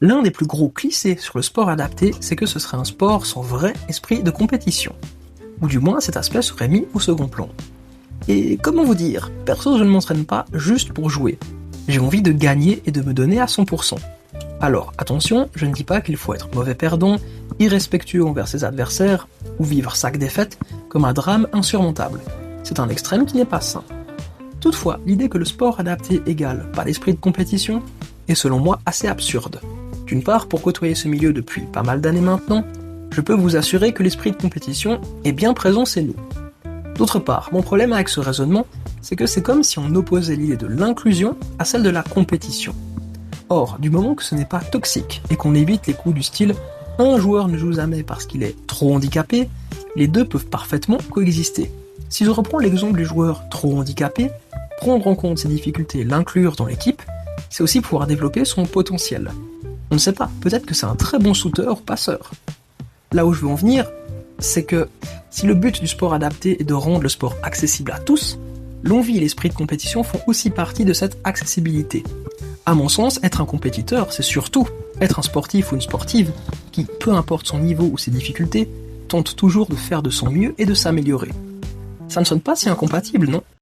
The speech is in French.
L'un des plus gros clichés sur le sport adapté, c'est que ce serait un sport sans vrai esprit de compétition. Ou du moins cet aspect serait mis au second plan. Et comment vous dire, perso je ne m'entraîne pas juste pour jouer. J'ai envie de gagner et de me donner à 100%. Alors attention, je ne dis pas qu'il faut être mauvais perdant, irrespectueux envers ses adversaires, ou vivre chaque défaite comme un drame insurmontable. C'est un extrême qui n'est pas sain. Toutefois, l'idée que le sport adapté égale pas d'esprit de compétition est selon moi assez absurde. D'une part, pour côtoyer ce milieu depuis pas mal d'années maintenant, je peux vous assurer que l'esprit de compétition est bien présent chez nous. D'autre part, mon problème avec ce raisonnement, c'est que c'est comme si on opposait l'idée de l'inclusion à celle de la compétition. Or, du moment que ce n'est pas toxique et qu'on évite les coups du style « un joueur ne joue jamais parce qu'il est trop handicapé », les deux peuvent parfaitement coexister. Si je reprends l'exemple du joueur trop handicapé, prendre en compte ses difficultés et l'inclure dans l'équipe, c'est aussi pouvoir développer son potentiel. On ne sait pas, peut-être que c'est un très bon shooter ou passeur. Là où je veux en venir, c'est que si le but du sport adapté est de rendre le sport accessible à tous, l'envie et l'esprit de compétition font aussi partie de cette accessibilité. À mon sens, être un compétiteur, c'est surtout être un sportif ou une sportive qui, peu importe son niveau ou ses difficultés, tente toujours de faire de son mieux et de s'améliorer. Ça ne sonne pas si incompatible, non ?